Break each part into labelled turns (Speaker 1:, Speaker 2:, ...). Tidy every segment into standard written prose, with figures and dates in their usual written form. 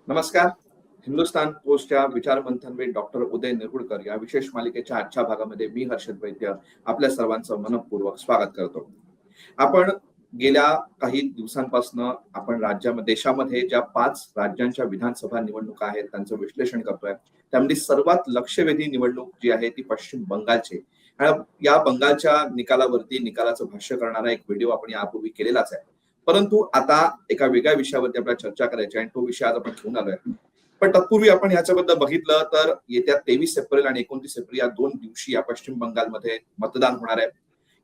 Speaker 1: नमस्कार. हिंदुस्थान पोस्टच्या विचार मंथन विथ डॉक्टर उदय निरुळकर या विशेष मालिकेच्या आजच्या भागामध्ये मी हर्षद वैद्य आपल्या सर्वांचं मनपूर्वक स्वागत करतो. आपण गेल्या काही दिवसांपासून आपण देशामध्ये ज्या 5 राज्यांच्या विधानसभा निवडणुका आहेत त्यांचं विश्लेषण करतोय. त्यामध्ये सर्वात लक्षवेधी निवडणूक जी आहे ती पश्चिम बंगालची. आणि या बंगालच्या निकालाचं भाष्य करणारा एक व्हिडिओ आपण यापूर्वी केलेलाच आहे. परंतु आता एका वेगळ्या विषयावरती आपल्याला चर्चा करायची आणि तो विषय आज आपण घेऊन आलोय. पण तत्पूर्वी आपण ह्याच्याबद्दल बघितलं तर येत्या 23 एप्रिल आणि 29 एप्रिल या 2 दिवशी या पश्चिम बंगालमध्ये मतदान होणार आहे.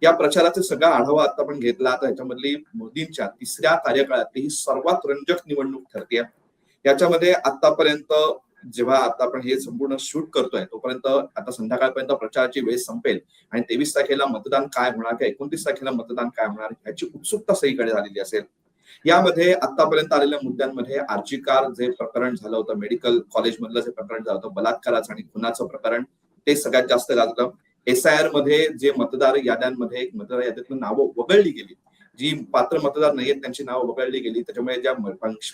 Speaker 1: या प्रचाराचा सगळा आढावा आता आपण घेतला तर ह्याच्यामधली मोदींच्या 3ऱ्या कार्यकाळातली ही सर्वात रंजक निवडणूक ठरते. याच्यामध्ये आतापर्यंत जेव्हा आता आपण हे संपूर्ण शूट करतोय तोपर्यंत आता संध्याकाळपर्यंत प्रचाराची वेळ संपेल आणि 23 तारखेला मतदान काय होणार किंवा 29 तारखेला मतदान काय होणार याची उत्सुकता सगळीकडे झालेली असेल. यामध्ये आतापर्यंत आलेल्या मुद्द्यांमध्ये आर्ची कार जे प्रकरण झालं होतं, मेडिकल कॉलेज मधलं जे प्रकरण झालं होतं, बलात्काराचं आणि खुनाचं प्रकरण ते सगळ्यात जास्त गाजलं. SIR मध्ये जे मतदार याद्यातून नावं वगळली गेली, जी पात्र मतदार नाहीयेत त्यांची नावं वगळली गेली, त्याच्यामुळे ज्या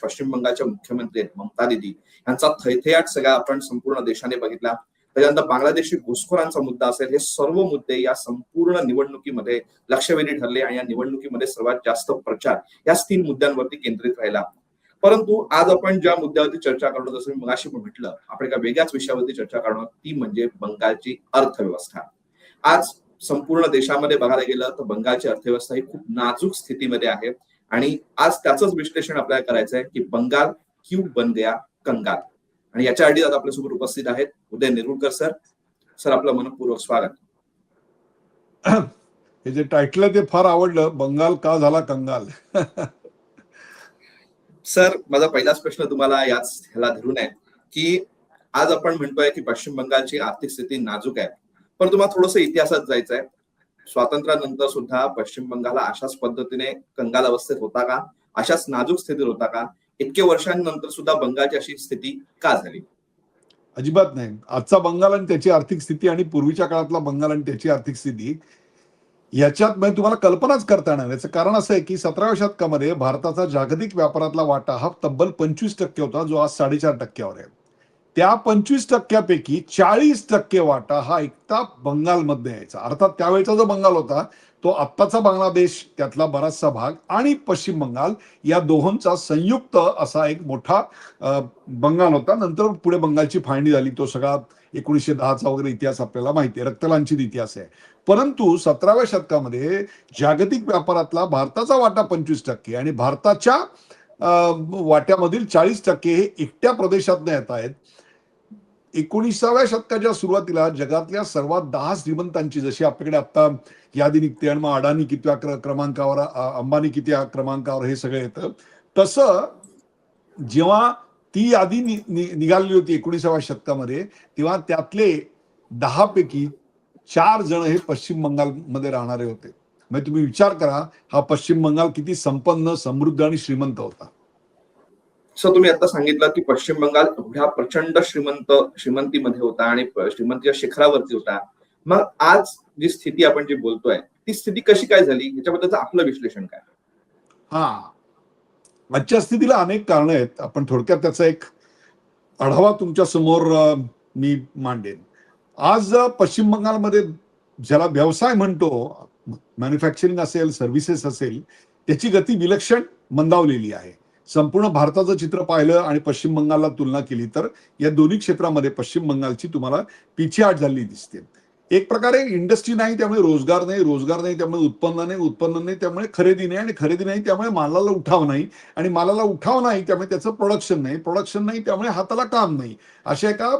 Speaker 1: पश्चिम बंगालच्या मुख्यमंत्री आहेत ममता दीदी यांचा थैथयाट सगळा आपण संपूर्ण देशाने बघितला. त्याच्यानंतर बांगलादेशी घुसखोरांचा मुद्दा असेल, हे सर्व मुद्दे या संपूर्ण निवडणुकीमध्ये लक्षवेधी ठरले आणि या निवडणुकीमध्ये सर्वात जास्त प्रचार याच 3 मुद्द्यांवरती केंद्रित राहिला. परंतु आज आपण ज्या मुद्द्यावरती चर्चा करतो, जसं मी मगाशी पण म्हटलं, आपण एका वेगळ्याच विषयावरती चर्चा करणार, ती म्हणजे बंगालची अर्थव्यवस्था. आज संपूर्ण देशामध्ये बघायला गेलं तर बंगालची अर्थव्यवस्था ही खूप नाजूक स्थितीमध्ये आहे आणि आज त्याचंच विश्लेषण आपल्याला करायचं आहे की बंगाल क्यू बन गया कंगाल. आणि याच्या आधी आज आपल्यासोबत उपस्थित आहेत उदय निरुळकर सर. सर, आपलं मनपूर्वक स्वागत.
Speaker 2: हे जे टायटल ते फार आवडलं, बंगाल का झाला कंगाल.
Speaker 1: सर, माझा पहिलाच प्रश्न तुम्हाला ह्याला धरून आहे की आज आपण म्हणतोय की पश्चिम बंगालची आर्थिक स्थिती नाजूक आहे, पण तुम्हाला थोडंसं इतिहासात जायचं आहे. स्वातंत्र्यानंतर सुद्धा पश्चिम बंगाल अशाच पद्धतीने कंगाल अवस्थेत होता का? अशाच नाजूक स्थितीत होता का? इतके वर्षांनंतर सुद्धा बंगालची अशी स्थिती का झाली?
Speaker 2: अजिबात नाही. आजचा बंगाल आणि त्याची आर्थिक स्थिती आणि पूर्वीच्या काळातला बंगाल आणि त्याची आर्थिक स्थिती याच्यात म्हणजे तुम्हाला कल्पनाच करता येणार. याचं कारण असं आहे की 17व्या शतकामध्ये भारताचा जागतिक व्यापारातला वाटा हा तब्बल 25% होता, जो आज 4.5%वर आहे. त्या 25%पैकी 40% वाटा हा एकटा बंगालमध्ये यायचा. अर्थात त्यावेळेचा जो बंगाल होता तो आत्ताचा बांगलादेश, त्यातला बराचसा भाग आणि पश्चिम बंगाल या दोहोंचा संयुक्त असा एक मोठा बंगाल होता. नंतर पुढे बंगालची फाळणी झाली. तो सगळा 1910चा वगैरे इतिहास आपल्याला माहिती आहे, रक्तलांछित इतिहास आहे. परंतु 17व्या शतकामध्ये जागतिक व्यापारातला भारताचा वाटा 25% आणि भारताच्या वाट्यामधील 40% हे एकट्या प्रदेशात येत आहेत. 19व्या शतकाच्या सुरुवातीला जगातल्या सर्वात 10 श्रीमंतांची जशी आपल्याकडे आता यादी निघते आणि मग अडाणी कितव्या क्रमांकावर, अंबानी कितव्या क्रमांकावर हे सगळं येतं, तसं जेव्हा ती यादी निघाली होती 19व्या शतकामध्ये, तेव्हा त्यातले 10 पैकी 4 जण हे पश्चिम बंगालमध्ये राहणारे होते. म्हणजे तुम्ही विचार करा, हा पश्चिम बंगाल किती संपन्न, समृद्ध आणि श्रीमंत होता.
Speaker 1: सर, तुम्ही आता सांगितलं की पश्चिम बंगाल एवढ्या प्रचंड श्रीमंतीमध्ये होता आणि श्रीमंतीच्या शिखरावरती होता. मग आज जी स्थिती आपण जी बोलतोय ती स्थिती कशी काय झाली, याच्याबद्दलचं आपलं विश्लेषण काय?
Speaker 2: आजच्या स्थितीला अनेक कारणं आहेत. आपण थोडक्यात त्याचा एक आढावा तुमच्या समोर मी मांडेन. आज पश्चिम बंगालमध्ये ज्याला व्यवसाय म्हणतो, मॅन्युफॅक्चरिंग असेल, सर्व्हिसेस असेल, त्याची गती विलक्षण मंदावलेली आहे. संपूर्ण भारताचं चित्र पाहिलं आणि पश्चिम बंगालला तुलना केली तर या दोन्ही क्षेत्रामध्ये पश्चिम बंगालची तुम्हाला पिछेहाट झालेली दिसते. एक प्रकारे इंडस्ट्री नाही त्यामुळे रोजगार नाही त्यामुळे उत्पन्न नाही त्यामुळे खरेदी नाही त्यामुळे मालाला उठाव नाही आणि मालाला उठाव नाही त्यामुळे त्याचं प्रोडक्शन नाही त्यामुळे हाताला काम नाही. अशा एका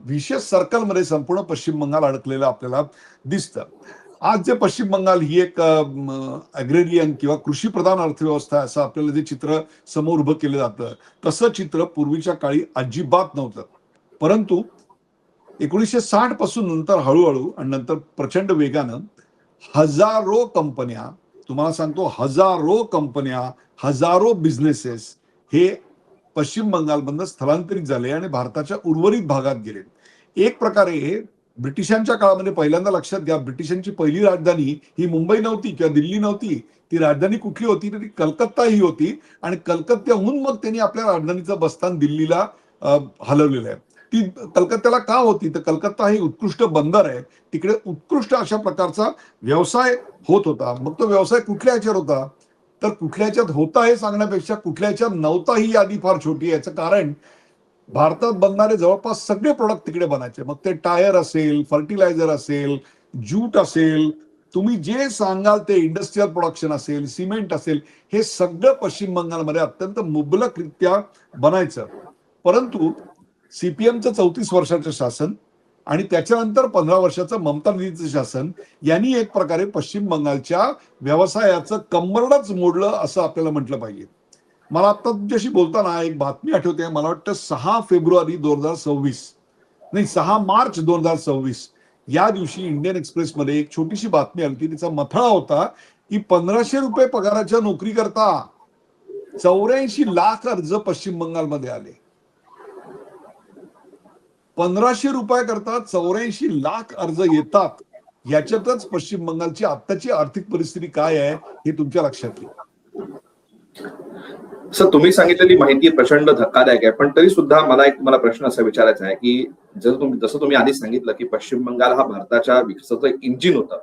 Speaker 2: विशेष सर्कलमध्ये संपूर्ण पश्चिम बंगाल अडकलेलं आपल्याला दिसतं. आज जे पश्चिम बंगाल ही एक अग्रेरियन किंवा कृषी प्रधान अर्थव्यवस्था असं आपल्याला जे चित्र समोर उभं केलं जातं, तसं चित्र पूर्वीच्या काळी अजिबात नव्हतं. परंतु 1960 पासून नंतर हळूहळू आणि नंतर प्रचंड वेगानं हजारो कंपन्या, तुम्हाला सांगतो हजारो कंपन्या, हजारो बिझनेसेस हे पश्चिम बंगालमधून स्थलांतरित झाले आणि भारताच्या उर्वरित भागात गेले. एक प्रकारे ब्रिटिशांच्या काळामध्ये पहिल्यांदा लक्षात घ्या, ब्रिटिशांची पहिली राजधानी ही मुंबई नव्हती किंवा दिल्ली नव्हती, ती राजधानी कुठली होती तर ती कलकत्ता ही होती आणि कलकत्त्याहून मग त्यांनी आपल्या राजधानीचं बस्तान दिल्लीला हलवलेलं आहे. ती कलकत्त्याला का होती तर कलकत्ता हे उत्कृष्ट बंदर आहे, तिकडे उत्कृष्ट अशा प्रकारचा व्यवसाय होत होता. मग तो व्यवसाय कुठल्या ह्याच्यावर होता तर कुठल्या ह्याच्यात होता हे सांगण्यापेक्षा कुठल्या ह्याच्यात नव्हता ही यादी फार छोटी आहे. याचं कारण भारतात बनणारे जवळपास सगळे प्रोडक्ट तिकडे बनायचे, मग ते टायर असेल, फर्टिलायझर असेल, ज्यूट असेल, तुम्ही जे सांगाल ते इंडस्ट्रीयल प्रोडक्शन असेल, सिमेंट असेल, हे सगळं पश्चिम बंगालमध्ये अत्यंत मुबलकरित्या बनायचं. परंतु सीपीएमचं 34 वर्षाचं शासन आणि त्याच्यानंतर 15 वर्षाचं ममता दीदीचं शासन यांनी एक प्रकारे पश्चिम बंगालच्या व्यवसायाचं कंबरडच मोडलं असं आपल्याला म्हटलं पाहिजे. मला आता तुमच्याशी बोलताना एक बातमी आठवते, मला वाटतं 6 फेब्रुवारी 2026 नाही 6 मार्च 2026 या दिवशी इंडियन एक्सप्रेसमध्ये एक छोटीशी बातमी आली होती. तिचा मथळा होता की 1500 रुपये पगाराच्या नोकरी करता 84 लाख अर्ज पश्चिम बंगालमध्ये आले. 1500 रुपये करता 84 लाख अर्ज येतात. याच्यातच पश्चिम बंगालची आत्ताची आर्थिक परिस्थिती काय आहे हे तुमच्या लक्षात येईल.
Speaker 1: सर, तुम्ही सांगितलेली माहिती प्रचंड धक्कादायक आहे, पण तरी सुद्धा मला एक तुम्हाला प्रश्न असा विचारायचा आहे की जसं तुम्ही आधी सांगितलं की पश्चिम बंगाल हा भारताच्या विकासाचं इंजिन होतं,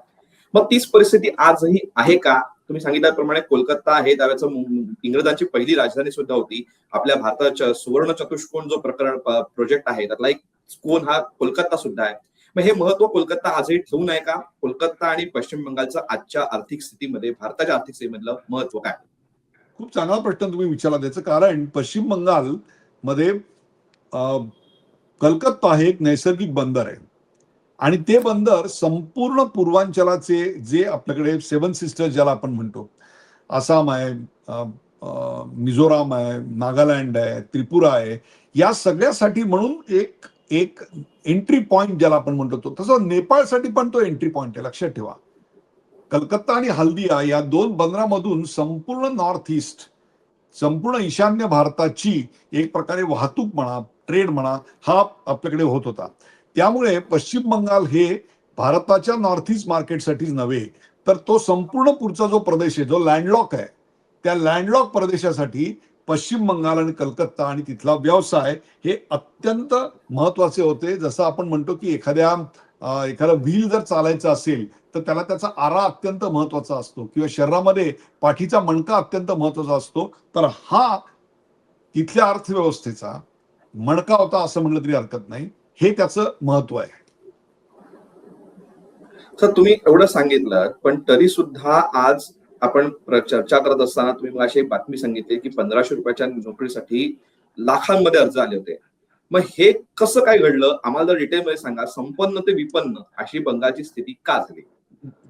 Speaker 1: मग तीच परिस्थिती आजही आहे का? तुम्ही सांगितल्याप्रमाणे कोलकाता हे त्यावेळेचं इंग्रजांची पहिली राजधानी सुद्धा होती. आपल्या भारताच्या सुवर्ण चतुष्कोन जो प्रोजेक्ट आहे त्यातला एक कोन हा कोलकाता सुद्धा आहे. मग हे महत्व कोलकाता आजही ठेवून आहे का? कोलकाता आणि पश्चिम बंगालचं आजच्या आर्थिक स्थितीमध्ये, भारताच्या आर्थिक स्थितीमधलं महत्व काय?
Speaker 2: खूप चांगला प्रश्न तुम्ही विचारला. त्याचं कारण पश्चिम बंगाल मध्ये कलकत्ता हे एक नैसर्गिक बंदर आहे आणि ते बंदर संपूर्ण पूर्वांचलाचे जे आपल्याकडे 7 सिस्टर्स ज्याला आपण म्हणतो, आसाम आहे, मिझोराम आहे, नागालँड आहे, त्रिपुरा आहे, या सगळ्यासाठी म्हणून एक एक एंट्री पॉइंट ज्याला आपण म्हणतो, तसं नेपाळसाठी पण तो एंट्री पॉइंट आहे. लक्षात ठेवा, कलकत्ता आणि हल्दिया या 2 बंदरामधून संपूर्ण नॉर्थ ईस्ट, संपूर्ण ईशान्य भारताची एक प्रकारे वाहतूक म्हणा, ट्रेड म्हणा, हा आपल्याकडे होत होता. त्यामुळे पश्चिम बंगाल हे भारताच्या नॉर्थ ईस्ट मार्केटसाठीच नव्हे तर तो संपूर्ण पुढचा जो प्रदेश आहे, जो लँडलॉक आहे, त्या लँडलॉक प्रदेशासाठी पश्चिम बंगाल आणि कलकत्ता आणि तिथला व्यवसाय हे अत्यंत महत्वाचे होते. जसं आपण म्हणतो की एखादा व्हील जर चालायचं असेल तर त्याला त्याचा आरा अत्यंत महत्वाचा असतो किंवा शरीरामध्ये पाठीचा मणका अत्यंत महत्वाचा असतो, तर हा तिथल्या अर्थव्यवस्थेचा मणका होता असं म्हणलं तरी हरकत नाही. हे त्याचं महत्व आहे.
Speaker 1: सर, तुम्ही एवढं सांगितलं, पण तरी सुद्धा आज आपण चर्चा करत असताना तुम्ही मला अशी बातमी सांगितली की 1500 रुपयाच्या नोकरीसाठी लाखांमध्ये अर्ज आले होते. मग हे कसं काय घडलं? आम्हाला डिटेलमध्ये सांगा. संपन्न ते विपन्न अशी बंगालची स्थिती का झाली?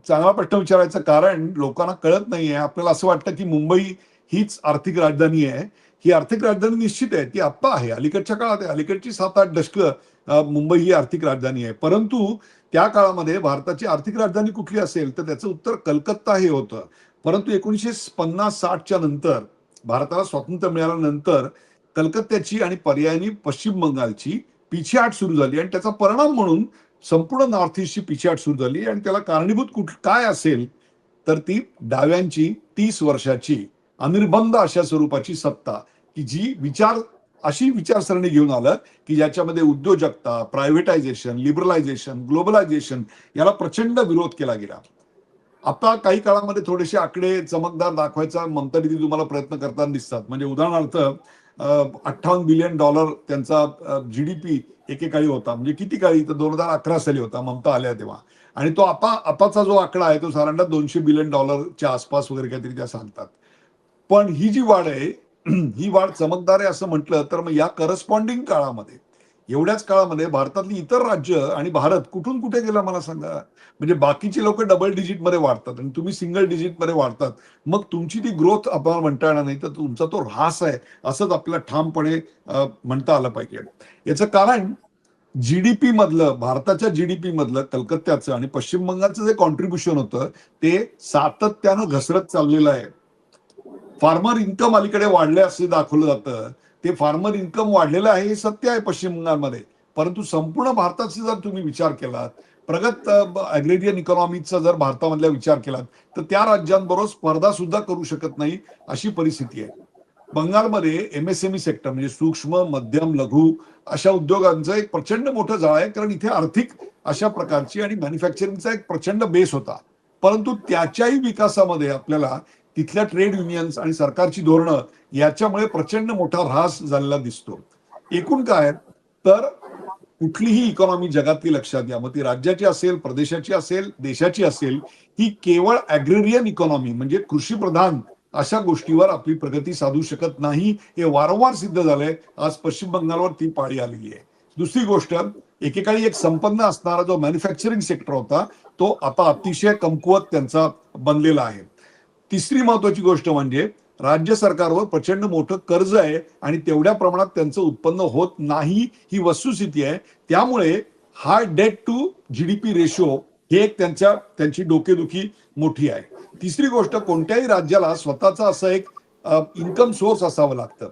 Speaker 2: चांगला प्रश्न विचारायचं कारण लोकांना कळत नाहीये. आपल्याला असं वाटतं की मुंबई हीच आर्थिक राजधानी आहे. ही आर्थिक राजधानी निश्चित आहे, ती आत्ता आहे, अलीकडच्या काळात आहे. अलीकडची 7-8 दशकं मुंबई ही आर्थिक राजधानी आहे. परंतु त्या काळामध्ये भारताची आर्थिक राजधानी कुठली असेल तर त्याचं उत्तर कलकत्ता हे होतं. परंतु 1950-60च्या नंतर भारताला स्वातंत्र्य मिळाल्यानंतर कलकत्त्याची आणि पर्यायाने पश्चिम बंगालची पिछेहाट सुरू झाली आणि त्याचा परिणाम म्हणून संपूर्ण नॉर्थ ईस्टची पिछेहाट सुरू झाली. आणि त्याला कारणीभूत काय असेल तर ती डाव्यांची 30 वर्षाची अनिर्बंध अशा स्वरूपाची सत्ता की जी अशी विचारसरणी घेऊन आलं की ज्याच्यामध्ये उद्योजकता, प्रायव्हेटायझेशन, लिबरलायझेशन, ग्लोबलायझेशन याला प्रचंड विरोध केला गेला. आता काही काळामध्ये थोडेसे आकडे चमकदार दाखवायचा ममता दीदी तुम्हाला प्रयत्न करताना दिसतात. म्हणजे उदाहरणार्थ $58 बिलियन त्यांचा जीडीपी एकेकाळी होता. म्हणजे किती काळी तर 2011 साली होता ममता आल्या तेव्हा. आणि तो आताचा जो आकडा आहे तो साधारणतः $200 बिलियन आसपास वगैरे काहीतरी त्या सांगतात. पण ही जी वाढ आहे ही वाढ चमकदार आहे असं म्हटलं तर मग या करस्पॉन्डिंग काळामध्ये, एवढ्याच काळामध्ये भारतातली इतर राज्य आणि भारत कुठून कुठे गेला मला सांगा. म्हणजे बाकीची लोक डबल डिजिट मध्ये वाढतात आणि तुम्ही सिंगल डिजिट मध्ये वाढतात. मग तुमची ती ग्रोथ आपल्याला म्हणता येणार नाही, तर तुमचा तो ऱ्हास आहे असंच आपल्याला ठामपणे म्हणता आलं पाहिजे. याचं कारण जीडीपी मधलं, भारताच्या जीडीपी मधलं कलकत्त्याचं आणि पश्चिम बंगालचं जे कॉन्ट्रीब्युशन होतं ते सातत्यानं घसरत चाललेलं आहे. फार्मर इन्कम अलीकडे वाढले असे दाखवलं जातं. ते फार्मर इन्कम वाढलेलं आहे हे सत्य आहे पश्चिम बंगालमध्ये. परंतु संपूर्ण भारताचा जर तुम्ही विचार केलात प्रगत ऍग्रेरियन इकॉनॉमीचा जर भारतामधला विचार केला तर त्या राज्यांबरोबर स्पर्धा सुद्धा करू शकत नाही अशी परिस्थिती आहे. बंगालमध्ये एमएसएमई सेक्टर म्हणजे सूक्ष्म मध्यम लघु अशा उद्योगांचं एक प्रचंड मोठं जाळ आहे, कारण इथे आर्थिक अशा प्रकारची आणि मॅन्युफॅक्चरिंगचा एक प्रचंड बेस होता. परंतु त्याच्याही विकासामध्ये आपल्याला तिथल्या ट्रेड युनियन्स आणि सरकारची धोरणं याच्यामुळे प्रचंड मोठा ऱ्हास झालेला दिसतो. एकूण काय तर कुठलीही इकॉनॉमी जगातली लक्षात घ्या, मग ती राज्याची असेल, प्रदेशाची असेल, देशाची असेल, ही केवळ ऍग्रेरियन इकॉनॉमी म्हणजे कृषी प्रधान अशा गोष्टीवर आपली प्रगती साधू शकत नाही. हे वारंवार सिद्ध झालंय. आज पश्चिम बंगालवर ती पाळी आलेली आहे. दुसरी गोष्ट, एकेकाळी एक संपन्न असणारा जो मॅन्युफॅक्चरिंग सेक्टर होता तो आता अतिशय कमकुवत त्यांचा बनलेला आहे. तिसरी महत्वाची गोष्ट म्हणजे राज्य सरकारवर प्रचंड मोठं कर्ज आहे आणि तेवढ्या प्रमाणात त्यांचं उत्पन्न होत नाही, ही वस्तुस्थिती आहे. त्यामुळे हा डेट टू जीडीपी रेशो हे एक त्यांची डोकेदुखी मोठी आहे. तिसरी गोष्ट, कोणत्याही राज्याला स्वतःचा असं एक इन्कम सोर्स असावं लागतं.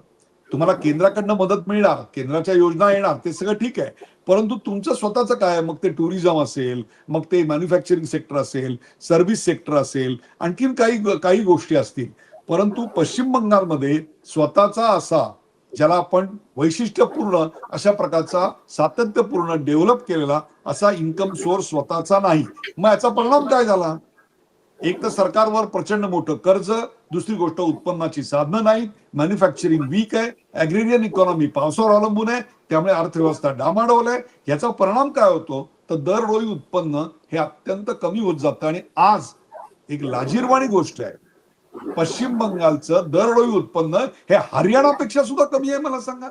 Speaker 2: तुम्हाला केंद्राकडनं मदत मिळणार, केंद्राच्या योजना येणार, ते सगळं ठीक आहे, परंतु तुमचं स्वतःचं काय, मग ते टुरिझम असेल, मग ते मॅन्युफॅक्चरिंग सेक्टर असेल, सर्व्हिस सेक्टर असेल, आणखीन काही गोष्टी असतील. परंतु पश्चिम बंगालमध्ये स्वतःचा असा, ज्याला आपण वैशिष्ट्यपूर्ण अशा प्रकारचा सातत्यपूर्ण डेव्हलप केलेला असा इन्कम सोर्स स्वतःचा नाही. मग याचा परिणाम काय झाला? एक तर सरकारवर प्रचंड मोठं कर्ज, दुसरी गोष्ट उत्पन्नाची साधनं नाहीत, मॅन्युफॅक्चरिंग वीक आहे, ऍग्रेरियन इकॉनॉमी पावसावर अवलंबून आहे, त्यामुळे अर्थव्यवस्था डामाडोल आहे. याचा परिणाम काय होतो तर दरडोई उत्पन्न हे अत्यंत कमी होत जातं. आणि आज एक लाजिरवाणी गोष्ट आहे, पश्चिम बंगालचं दरडोई उत्पन्न हे हरियाणापेक्षा सुद्धा कमी आहे. मला सांगा,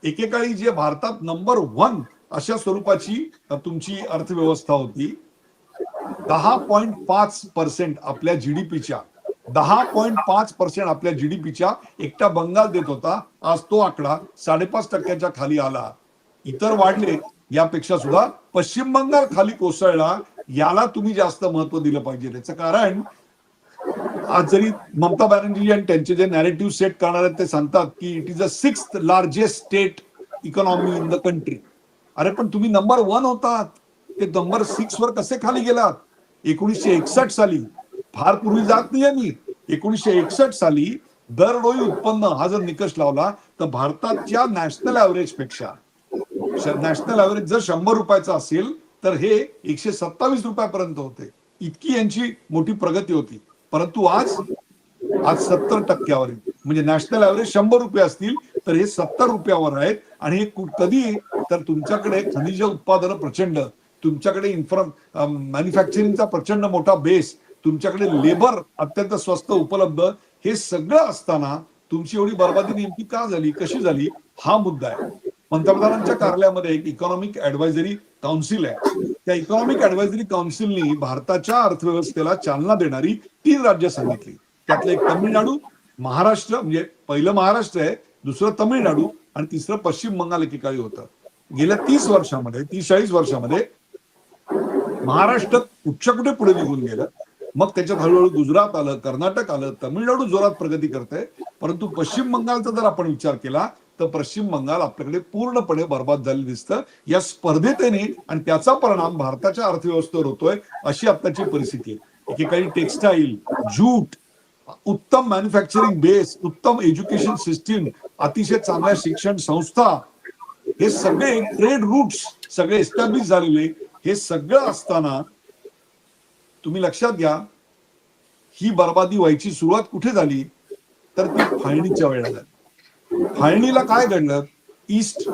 Speaker 2: एकेकाळी जे भारतात नंबर 1 अशा स्वरूपाची तुमची अर्थव्यवस्था होती, 10.5% आपल्या जीडीपीच्या 10.5% आपल्या जीडीपीच्या एकटा बंगाल देत होता. आज तो आकडा 5.5% खाली आला. इतर वाढले, यापेक्षा सुद्धा पश्चिम बंगाल खाली कोसळला. याला तुम्ही जास्त महत्व दिलं पाहिजे. त्याचं कारण, आज जरी ममता बॅनर्जी आणि त्यांचे जे नॅरेटिव्ह सेट करणार आहेत ते सांगतात की it is a 6th largest state economy in the country. अरे पण तुम्ही नंबर 1 होतात, ते नंबर 6 वर कसे खाली गेलात? 1961 साली, फार पूर्वी जात नाही मी, 1961 साली दरडोई उत्पन्न हा जर निकष लावला तर भारताच्या नॅशनल ऍव्हरेज पेक्षा, नॅशनल ऍव्हरेज जर 100 रुपयाचा असेल तर हे 127 रुपयापर्यंत होते. इतकी यांची मोठी प्रगती होती. परंतु आज 70%वर, म्हणजे नॅशनल ऍव्हरेज 100 रुपये असतील तर हे 70 रुपयावर आहेत. आणि हे कधी, तर तुमच्याकडे खनिज उत्पादन प्रचंड, तुमच्याकडे मॅन्युफॅक्चरिंगचा प्रचंड मोठा बेस, तुमच्याकडे लेबर अत्यंत स्वस्त उपलब्ध, हे सगळं असताना तुमची एवढी बर्बादी नेमकी का झाली, कशी झाली, हा मुद्दा आहे. पंतप्रधानांच्या कार्यालयामध्ये एक इकॉनॉमिक ऍडवायझरी काउन्सिल आहे. त्या इकॉनॉमिक ऍडवायझरी काउन्सिलनी भारताच्या अर्थव्यवस्थेला चालना देणारी 3 राज्य सांगितली. त्यातलं एक तमिळनाडू, महाराष्ट्र, म्हणजे पहिलं महाराष्ट्र आहे, दुसरं तमिळनाडू आणि तिसरं पश्चिम बंगाल एकेकाळी होतं. गेल्या 30-40 वर्षामध्ये महाराष्ट्र कुठे पुढे निघून गेलं. मग त्याच्यात हळूहळू गुजरात आलं, कर्नाटक आलं, तमिळनाडू जोरात प्रगती करते. परंतु पश्चिम बंगालचा जर आपण विचार केला तर पश्चिम बंगाल आपल्याकडे पूर्णपणे बर्बाद झालेलं दिसतं. या स्पर्धेतेने आणि त्याचा परिणाम भारताच्या अर्थव्यवस्थेवर होतोय, अशी आताची परिस्थिती आहे. एकेकाळी टेक्स्टाईल, ज्यूट, उत्तम मॅन्युफॅक्चरिंग बेस, उत्तम एज्युकेशन सिस्टीम, अतिशय चांगल्या शिक्षण संस्था, हे सगळे ट्रेड रूट्स सगळे एस्टॅब्लिश झालेले, हे सगळं असताना तुम्ही लक्षात घ्या, ही बर्बादी व्हायची सुरुवात कुठे झाली तर ती फाळणीच्या वेळेला झाली. फाळणीला काय घडलं, ईस्ट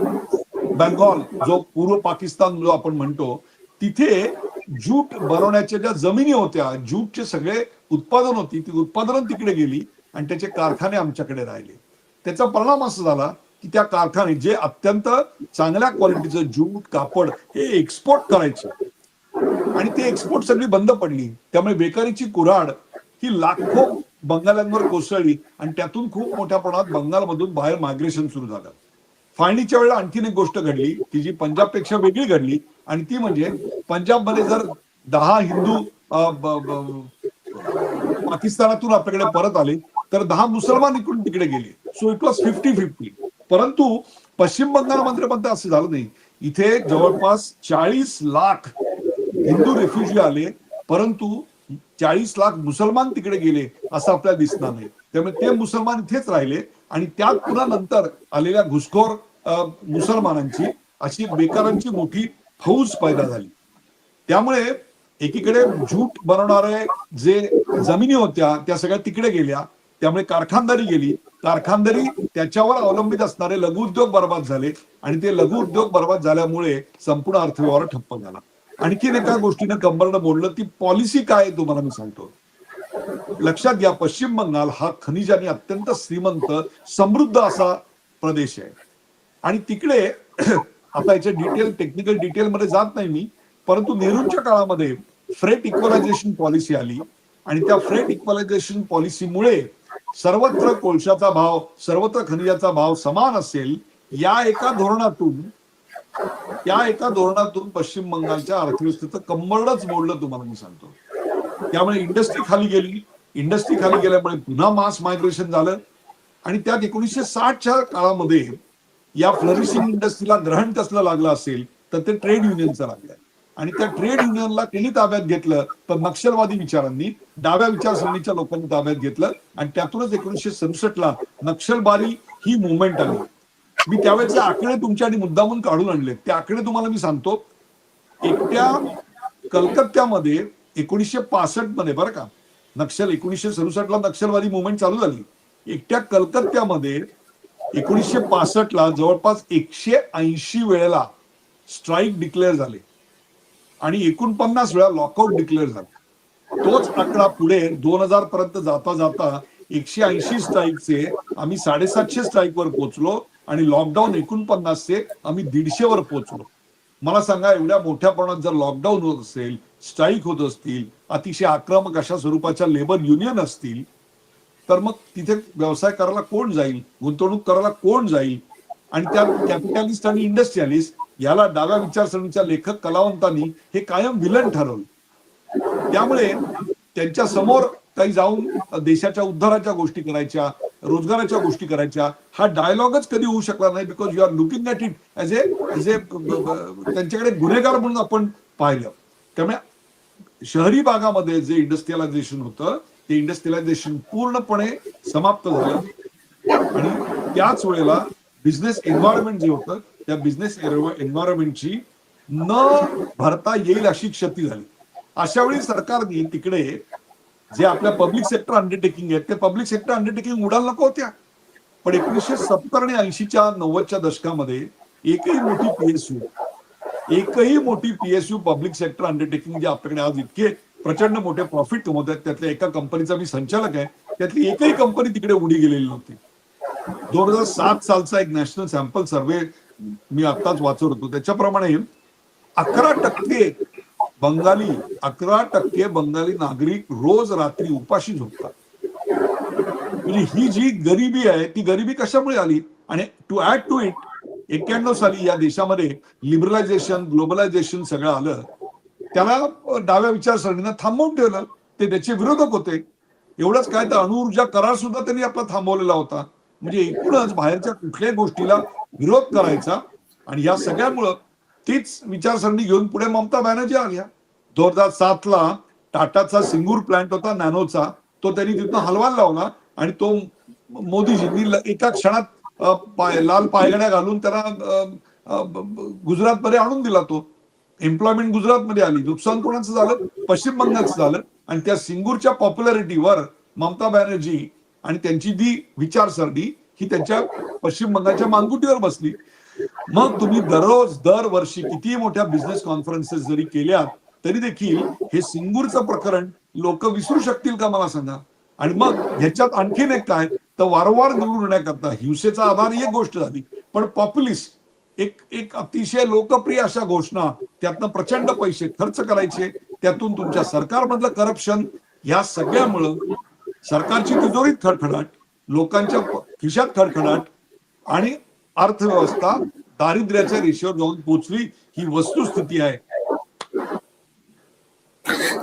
Speaker 2: बेंगॉल जो पूर्व पाकिस्तान जो आपण म्हणतो, तिथे ज्यूट बनवण्याच्या ज्या जमिनी होत्या, ज्यूटचे सगळे उत्पादन होती, ती उत्पादन तिकडे गेली आणि त्याचे कारखाने आमच्याकडे राहिले. त्याचा परिणाम असा झाला की त्या कारखाने जे अत्यंत चांगल्या क्वालिटीचं ज्यूट कापड हे एक्सपोर्ट करायचे आणि ते एक्सपोर्ट सगळी बंद पडली. त्यामुळे बेकारीची कुऱ्हाड ही लाखो बंगाल्यांवर कोसळली आणि त्यातून खूप मोठ्या प्रमाणात बंगालमधून बाहेर मायग्रेशन सुरू झालं. फाळणीच्या वेळेला आणखीन एक गोष्ट घडली की जी पंजाबपेक्षा वेगळी घडली, आणि ती म्हणजे पंजाबमध्ये जर 10 हिंदू पाकिस्तानातून आपल्याकडे परत आले तर 10 मुसलमान इकडून तिकडे गेले. So it was 50-50. परंतु पश्चिम बंगालमध्ये मात्र असं झालं नाही. इथे जवळपास 40 लाख हिंदू रेफ्युजी आले, परंतु 40 लाख मुसलमान तिकडे गेले असं आपल्याला दिसणार नाही. त्यामुळे ते मुसलमान इथेच राहिले आणि त्यात पुन्हा नंतर आलेल्या घुसखोर मुसलमानांची अशी बेकारांची मोठी फौज पैदा झाली. त्यामुळे एकीकडे झूट बनवणारे जे जमिनी होत्या त्या सगळ्या तिकडे गेल्या, त्यामुळे कारखानदारी गेली. कारखानदारी त्याच्यावर अवलंबित असणारे लघु उद्योग बर्बाद झाले आणि ते लघु उद्योग बर्बाद झाल्यामुळे संपूर्ण अर्थव्यवहार ठप्प झाला. आणखीन एका गोष्टीनं कंबरनं मोडलं, ती पॉलिसी काय आहे तुम्हाला मी सांगतो. लक्षात घ्या, पश्चिम बंगाल हा खनिजाने अत्यंत श्रीमंत समृद्ध असा प्रदेश आहे आणि तिकडे आता याचे डिटेल टेक्निकल डिटेल मध्ये जात नाही मी, परंतु नेहरूंच्या काळामध्ये फ्रेट इक्वलायझेशन पॉलिसी आली आणि त्या फ्रेट इक्वलायझेशन पॉलिसीमुळे सर्वत्र कोळशाचा भाव, सर्वत्र खनिजाचा भाव समान असेल या एका धोरणातून पश्चिम बंगालच्या अर्थव्यवस्थेचं कंबरडच मोडलं तुम्हाला मी सांगतो. त्यामुळे इंडस्ट्री खाली गेली. इंडस्ट्री खाली गेल्यामुळे पुन्हा मास मायग्रेशन झालं आणि त्यात 1960च्या काळामध्ये या फ्लरिशिंग इंडस्ट्रीला ग्रहण कसलं लागलं असेल तर ते ट्रेड युनियनचं लागलं आणि त्या ट्रेड युनियनला कोणी ताब्यात घेतलं तर नक्षलवादी विचारांनी, डाव्या विचारसरणीच्या लोकांनी ताब्यात घेतलं आणि त्यातूनच 1967ला नक्षलबारी ही मुवमेंट आली. मी त्यावेळेचे आकडे तुमच्यासाठी मुद्दामून काढून आणले. ते आकडे तुम्हाला मी सांगतो. एकट्या कलकत्त्यामध्ये 1965 मध्ये बरं का, 1967ला नक्षलवादी मुवमेंट चालू झाली. एकट्या कलकत्त्यामध्ये 1965ला जवळपास 180 वेळेला स्ट्राईक डिक्लेअर झाले आणि 49 वेळा लॉकआउट डिक्लेअर झाले. तोच आकडा पुढे 2000 पर्यंत जाता जाता 180 स्ट्राईकचे आम्ही 750 स्ट्राईकवर पोहोचलो आणि लॉकडाऊन 49चे आम्ही 150 वर पोहोचलो. मला सांगा, एवढ्या मोठ्या प्रमाणात जर लॉकडाऊन होत असेल, स्ट्राईक होत असतील, अतिशय आक्रमक अशा स्वरूपाच्या लेबर युनियन असतील, तर मग तिथे व्यवसाय करायला कोण जाईल, गुंतवणूक करायला कोण जाईल. आणि त्या कॅपिटलिस्ट आणि इंडस्ट्रियलिस्ट याला डाव्या विचारसरणीच्या लेखक कलावंतांनी हे कायम विलन ठरवलं. त्यामुळे त्यांच्या समोर काही जाऊन देशाच्या उद्धाराच्या गोष्टी करायच्या, रोजगाराच्या गोष्टी करायच्या, हा डायलॉगच कधी होऊ शकला नाही. Because you are looking at it as a त्यांच्याकडे गुन्हेगार म्हणून आपण पाहिलं. त्यामुळे शहरी भागामध्ये जे इंडस्ट्रियलायझेशन होतं ते इंडस्ट्रियलायझेशन पूर्णपणे समाप्त झालं आणि त्याच वेळेला बिझनेस एन्व्हायरमेंट जे होतं त्या बिझनेस एन्व्हायरमेंटची न भरता येईल अशी क्षती झाली. अशा वेळी सरकारने तिकडे जे आपल्या पब्लिक सेक्टर अंडरटेकिंग आहेत ते पब्लिक सेक्टर अंडरटेकिंग उडायला नको होत्या. पण 1970 आणि 80च्या 90च्या दशकामध्ये एकही मोठी पीएसयू पब्लिक सेक्टर अंडरटेकिंग जे आपल्याकडे आज इतके प्रचंड मोठे प्रॉफिट कमवत आहेत, त्यातल्या एका कंपनीचा मी संचालक आहे, त्यातली एकही कंपनी तिकडे उडी गेलेली नव्हती. 2007 सालचा एक नॅशनल सॅम्पल सर्वे मी आत्ताच वाचत होतो, त्याच्याप्रमाणे 11% बंगाली नागरिक रोज रात्री उपाशी झोपतात. म्हणजे ही जी गरिबी आहे ती गरिबी कशामुळे आली. आणि टू ऍड टू इट 91 साली या देशामध्ये लिबरलायझेशन, ग्लोबलायझेशन सगळं आलं. त्याला डाव्या विचारसरणीनं थांबवून ठेवलं. ते त्याचे विरोधक होते. एवढंच काय तर अणुऊर्जा करार सुद्धा त्यांनी आपला थांबवलेला होता. म्हणजे एकूणच बाहेरच्या कुठल्याही गोष्टीला विरोध करायचा. आणि या सगळ्यामुळं तीच विचारसरणी घेऊन पुढे ममता बॅनर्जी आल्या. 2007ला टाटाचा सिंगूर प्लांट होता नॅनोचा, तो त्यांनी तिथून हलवायला लावला आणि तो मोदीजींनी एका क्षणात लाल पायगड्या घालून त्याला गुजरातमध्ये आणून दिला. तो एम्प्लॉयमेंट गुजरातमध्ये आली. नुकसान कोणाचं झालं? पश्चिम बंगालचं झालं. आणि त्या सिंगूरच्या पॉप्युलरिटीवर ममता बॅनर्जी आणि त्यांची जी विचारसरणी ही त्यांच्या पश्चिम बंगालच्या मानगुटीवर बसली. मग तुम्ही दरवर्षी किती मोठ्या बिझनेस कॉन्फरन्सेस जरी केल्या तरी देखील हे सिंगूरचं प्रकरण लोक विसरू शकतील का मला सांगा. आणि मग ह्याच्यात आणखीन एक काय तर वारंवार निवडून येण्याकरता हिंसेचा आधार ही एक गोष्ट झाली, पण पॉप्युलिस्ट एक अतिशय लोकप्रिय अशा घोषणा, त्यातनं प्रचंड पैसे खर्च करायचे, त्यातून तुमच्या सरकारमधलं करप्शन, या सगळ्यामुळं सरकारची तिजोरीत खडखडाट, लोकांच्या खिशात खडखडाट आणि अर्थव्यवस्था दारिद्र्याच्या रेषेवर जाऊन पोहोचली ही वस्तुस्थिती आहे.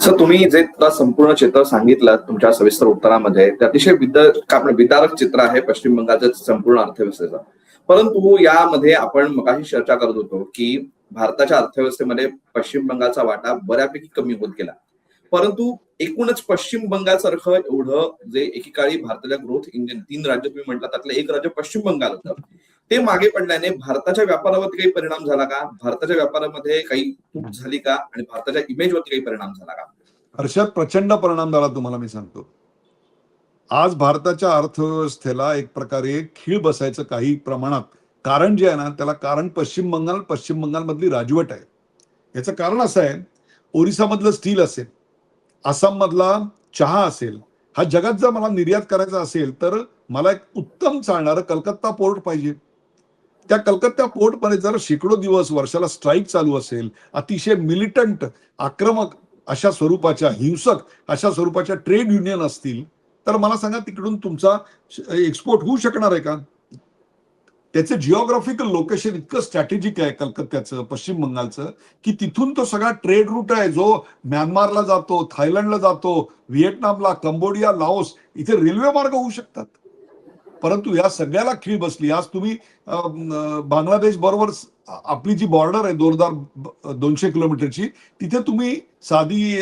Speaker 1: सर, तुम्ही जे संपूर्ण चित्र सांगितलं तुमच्या सविस्तर उत्तरामध्ये ते अतिशय विदारक चित्र आहे पश्चिम बंगालच्या संपूर्ण अर्थव्यवस्थेचं. परंतु यामध्ये आपण मगाशी चर्चा करत होतो की भारताच्या अर्थव्यवस्थेमध्ये पश्चिम बंगालचा वाटा बऱ्यापैकी कमी होत गेला. परंतु एकूणच पश्चिम बंगालसारखं एवढं जे एकेकाळी भारताच्या ग्रोथ इंजिन 3 राज्य तुम्ही म्हटलं त्यातलं एक राज्य पश्चिम बंगाल होतं. ते मागे पडल्याने भारताच्या व्यापारावरती काही परिणाम झाला का? भारताच्या व्यापारामध्ये काही तूट झाली का? आणि भारताच्या इमेजवरती काही परिणाम झाला का?
Speaker 2: हर्षद, प्रचंड परिणाम झाला तुम्हाला मी सांगतो. आज भारताच्या अर्थव्यवस्थेला एक प्रकारे खीळ बसायचं काही प्रमाणात कारण जे आहे ना, त्याला कारण पश्चिम बंगालमधली राजवट आहे. याचं कारण असं आहे, ओरिसामधलं स्टील असेल, आसाममधला चहा असेल, हा जगात जर मला निर्यात करायचा असेल तर मला एक उत्तम चालणारं कलकत्ता पोर्ट पाहिजे. त्या कलकत्ता पोर्टमध्ये जर शेकडो दिवस वर्षाला स्ट्राईक चालू असेल, अतिशय मिलिटंट, आक्रमक अशा स्वरूपाच्या, हिंसक अशा स्वरूपाच्या ट्रेड युनियन असतील, तर मला सांगा तिकडून तुमचा एक्सपोर्ट होऊ शकणार आहे का? त्याचं जिओग्राफिकल लोकेशन इतकं स्ट्रॅटेजिक आहे कलकत्त्याचं, पश्चिम बंगालचं, की तिथून तो सगळा ट्रेड रूट आहे जो म्यानमारला जातो, थायलंडला जातो, व्हिएटनामला, कंबोडिया, लाओस इथे रेल्वे मार्ग होऊ शकतात. परंतु या सगळ्याला खीळ बसली. आज तुम्ही बांगलादेश बरोबर आपली जी बॉर्डर आहे 2,200 किलोमीटरची, तिथे तुम्ही साधी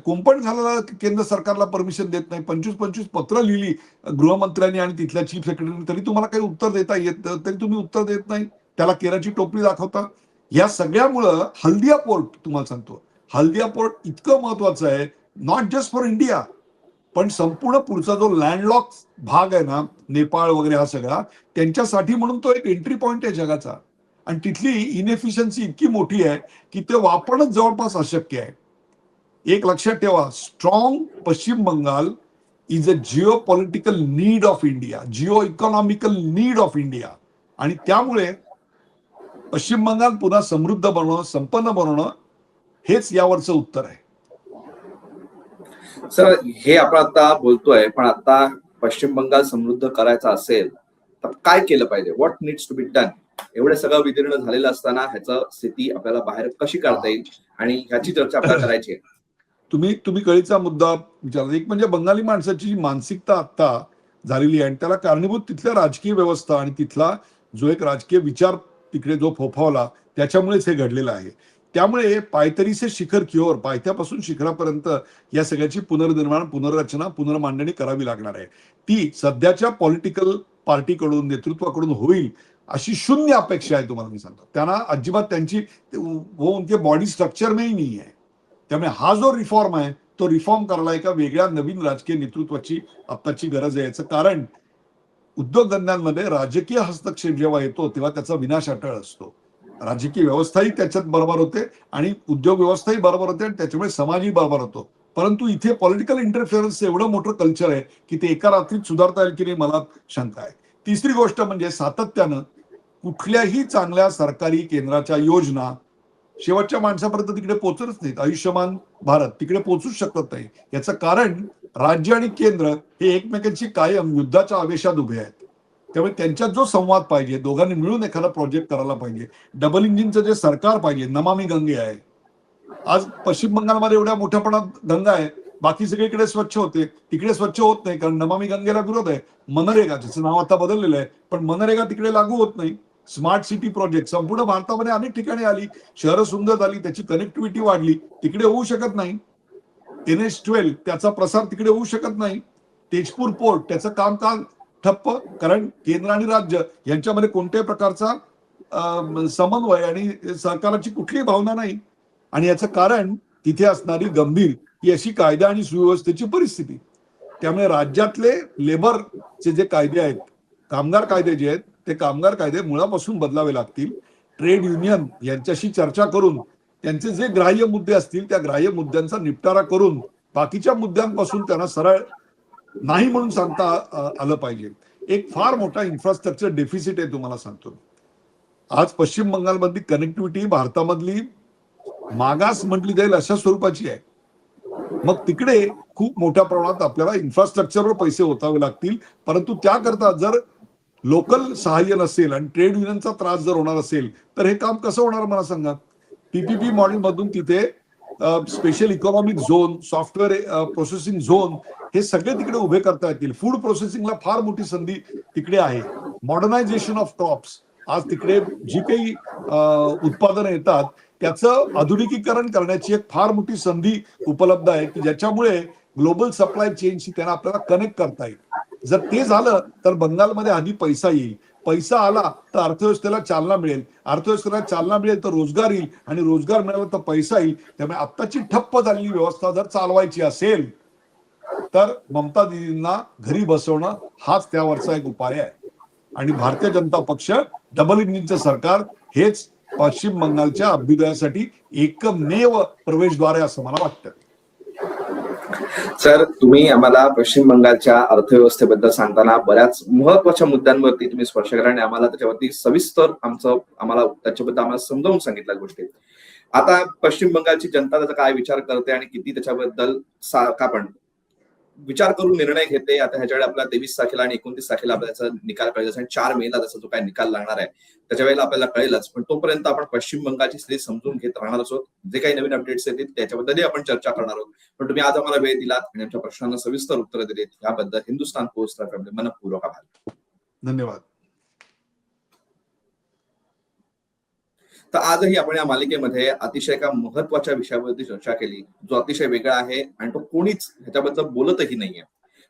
Speaker 2: कुंपण घालायला केंद्र सरकारला परमिशन देत नाही. 25-25 पत्र लिहिली गृहमंत्र्यांनी आणि तिथल्या चीफ सेक्रेटरीने, तरी तुम्हाला काही उत्तर देता येत, तरी तुम्ही उत्तर देत नाही. त्याला केराची टोपली दाखवता. या सगळ्यामुळं हल्दिया पोर्ट, तुम्हाला सांगतो, हल्दिया पोर्ट इतकं महत्वाचं आहे, नॉट जस्ट फॉर इंडिया, पण संपूर्ण पुढचा जो लँडलॉक भाग आहे ना, नेपाळ वगैरे हा सगळा, त्यांच्यासाठी म्हणून तो एक एंट्री पॉइंट आहे जगाचा. आणि तिथली इनएफिशियन्सी इतकी मोठी आहे की ते वापरणच जवळपास अशक्य आहे. एक लक्षात ठेवा, strong Paschim Bengal is a geo political need of India, geo economical need of India. आणि त्यामुळे पश्चिम बंगाल पुन्हा समृद्ध बनवणं, संपन्न बनवणं, हेच यावरचं उत्तर आहे.
Speaker 1: सर, हे आपण आता बोलतोय, पण आता पश्चिम बंगाल समृद्ध करायचा असेल तर काय केलं पाहिजे? What needs to be done? एवढं सगळं विदीर्ण झालेलं असताना ह्याचं स्थिती आपल्याला बाहेर कशी काढता येईल आणि ह्याची चर्चा आपल्याला करायची आहे.
Speaker 2: तुम्ही कळीचा मुद्दा विचारला. एक म्हणजे बंगाली माणसाची मानसिकता आता झालेली आहे आणि त्याला कारणीभूत तिथल्या राजकीय व्यवस्था आणि तिथला जो एक राजकीय विचार तिकडे जो फोफावला त्याच्यामुळेच हे घडलेलं आहे. त्यामुळे पायतरीचे शिखर किओर, पायथ्यापासून शिखरापर्यंत या सगळ्याची पुनर्निर्माण, पुनर्रचना, पुनर्मांडणी करावी लागणार आहे. ती सध्याच्या पॉलिटिकल पार्टीकडून, नेतृत्वाकडून होईल अशी शून्य अपेक्षा आहे. तुम्हाला मी सांगतो, त्यांना अजिबात त्यांची वो उनके बॉडी स्ट्रक्चर में ही नहीं है. त्यामुळे हा जो रिफॉर्म आहे तो रिफॉर्म करायला एका वेगळ्या नवीन राजकीय नेतृत्वाची आत्ताची गरज आहे. याचं कारण उद्योगधंद्यांमध्ये राजकीय हस्तक्षेप जेव्हा येतो तेव्हा त्याचा विनाश अटळ असतो. राजकीय व्यवस्थाही त्याच्यात बरोबर होते आणि उद्योग व्यवस्थाही बरोबर होते आणि त्याच्यामुळे समाजही बरोबर होतो. परंतु इथे पॉलिटिकल इंटरफिअरन्स एवढं मोठं कल्चर आहे की ते एका रात्रीत सुधारता येईल की नाही, मला शंका आहे. तिसरी गोष्ट म्हणजे सातत्यानं कुठल्याही चांगल्या सरकारी केंद्राच्या योजना शेवटच्या माणसापर्यंत तिकडे पोहोचतच नाहीत. आयुष्यमान भारत तिकडे पोहोचूच शकत नाही. याचं कारण राज्य आणि केंद्र हे एकमेकांशी कायम युद्धाच्या आवेशात उभे आहेत. त्यामुळे त्यांच्यात जो संवाद पाहिजे, दोघांनी मिळून एखादा प्रोजेक्ट करायला पाहिजे. डबल इंजिनचं जे सरकार पाहिजे, नमामी गंगे आहे. आज पश्चिम बंगालमध्ये एवढ्या मोठ्या प्रमाणात गंगा आहे, बाकी सगळीकडे स्वच्छ होते, तिकडे स्वच्छ होत नाही कारण नमामी गंगेला विरोध आहे. मनरेगा, ज्याचं नाव आता बदललेलं आहे, पण मनरेगा तिकडे लागू होत नाही. स्मार्ट सिटी प्रोजेक्ट संपूर्ण भारतामध्ये अनेक ठिकाणी आली, शहरं सुंदर झाली, त्याची कनेक्टिव्हिटी वाढली, तिकडे होऊ शकत नाही. NH12 त्याचा प्रसार तिकडे होऊ शकत नाही. तेजपूर पोर्ट त्याचं कामकाज ठप्प, कारण केंद्र आणि राज्य यांच्यामध्ये कोणत्याही प्रकारचा समन्वय आणि सहकाराची कुठलीही भावना नाही. आणि याचं कारण तिथे असणारी गंभीर ही अशी कायदा आणि सुव्यवस्थेची परिस्थिती. त्यामुळे राज्यातले लेबरचे जे कायदे आहेत, कामगार कायदे जे आहेत, ते कामगार कायदे मुळापासून बदलावे लागतील. ट्रेड युनियन यांच्याशी चर्चा करून त्यांचे जे ग्राह्य मुद्दे असतील त्या ग्राह्य मुद्द्यांचा निपटारा करून बाकीच्या मुद्द्यांपासून त्यांना सरळ नाही म्हणून सांगता आलं पाहिजे. एक फार मोठा इन्फ्रास्ट्रक्चर डेफिसिट आहे, तुम्हाला सांगतो. आज पश्चिम बंगालमधली कनेक्टिव्हिटी भारतामधली मागास म्हटली जाईल अशा स्वरूपाची आहे. मग तिकडे खूप मोठ्या प्रमाणात आपल्याला इन्फ्रास्ट्रक्चरवर पैसे ओतावे लागतील. परंतु त्याकरता जर लोकल सहाय्य नसेल आणि ट्रेड युनियनचा त्रास जर होणार असेल तर हे काम कसं होणार मला सांगा. PPP मॉडेल मधून तिथे special economic zone, software processing zone हे सगळे तिकडे उभे करता येतील. फूड प्रोसेसिंगला फार मोठी संधी तिकडे आहे. मॉडर्नायझेशन ऑफ क्रॉप्स, आज तिकडे जी काही उत्पादनं येतात त्याचं आधुनिकीकरण करण्याची एक फार मोठी संधी उपलब्ध आहे की ज्याच्यामुळे ग्लोबल सप्लाय चेनशी त्यांना आपल्याला कनेक्ट करता येईल. जर ते झालं तर बंगालमध्ये आधी पैसा येईल, पैसा आला तर अर्थव्यवस्थेला चालना मिळेल, अर्थव्यवस्थेला चालना मिळेल तर रोजगार येईल, आणि रोजगार मिळाला तर पैसा येईल. त्यामुळे आत्ताची ठप्प झालेली व्यवस्था जर चालवायची असेल तर ममता दीदींना घरी बसवणं हाच त्यावरचा एक उपाय आहे. आणि भारतीय जनता पक्ष डबल इंजिनचं सरकार हेच पश्चिम बंगालच्या अभ्युदयासाठी एकमेव प्रवेशद्वार आहे असं मला वाटतं.
Speaker 1: सर, तुम्ही आम्हाला पश्चिम बंगालच्या अर्थव्यवस्थेबद्दल सांगताना बऱ्याच महत्वाच्या मुद्द्यांवरती तुम्ही स्पर्श केला आणि आम्हाला त्याच्यावरती सविस्तर आम्हाला त्याच्याबद्दल समजावून सांगितल्या गोष्टी. आता पश्चिम बंगालची जनता त्याचा काय विचार करते आणि किती त्याच्याबद्दल आपण विचार करून निर्णय घेते, आता ह्याच्याकडे आपल्याला 23 तारखेला आणि 29 तारखेला आपल्याला निकाल कळेल आणि 4 मेला त्याचा जो काय निकाल लागणार आहे त्याच्या वेळेला आपल्याला कळेलच. पण तोपर्यंत आपण पश्चिम बंगालची स्थिती समजून घेत राहणार आहोत. जे काही नवीन अपडेट्स येतील त्याच्याबद्दलही आपण चर्चा करणार आहोत. पण तुम्ही आज आम्हाला वेळ दिलात आणि आमच्या प्रश्नांना सविस्तर उत्तर दिलीत याबद्दल हिंदुस्थान पोस्ट तर्फे मनपूर्वक आभार.
Speaker 2: धन्यवाद.
Speaker 1: तर आजही आपण या मालिकेमध्ये अतिशय एका महत्वाच्या विषयावरती चर्चा केली जो अतिशय वेगळा आहे आणि तो कोणीच ह्याच्याबद्दल बोलतही नाहीये.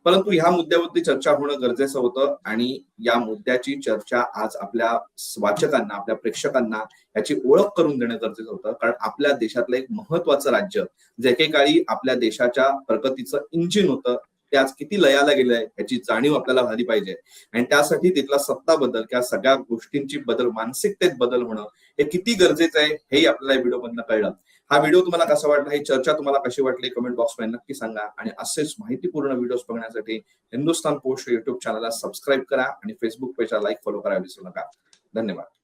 Speaker 1: परंतु ह्या मुद्द्यावरती चर्चा होणं गरजेचं होतं आणि या मुद्द्याची चर्चा आज आपल्या वाचकांना, आपल्या प्रेक्षकांना याची ओळख करून देणं गरजेचं होतं. कारण आपल्या देशातलं एक महत्वाचं राज्य जे एकेकाळी आपल्या देशाच्या प्रगतीचं इंजिन होतं ते आज किती लयाला गेलंय याची जाणीव आपल्याला झाली पाहिजे. आणि त्यासाठी तिथला सत्ता बदल किंवा सगळ्या गोष्टींची बदल, मानसिकतेत बदल होणं हे किती गरजेचं आहे हेही आपल्याला या व्हिडिओ मधनं कळलं. हा व्हिडिओ तुम्हाला कसा वाटला, ही चर्चा तुम्हाला कशी वाटली कमेंट बॉक्समध्ये नक्की सांगा. आणि असेच माहितीपूर्ण व्हिडिओज बघण्यासाठी हिंदुस्थान पोस्ट युट्यूब चॅनलला सबस्क्राईब करा आणि फेसबुक पेजला लाईक फॉलो करायला विसरू नका. धन्यवाद.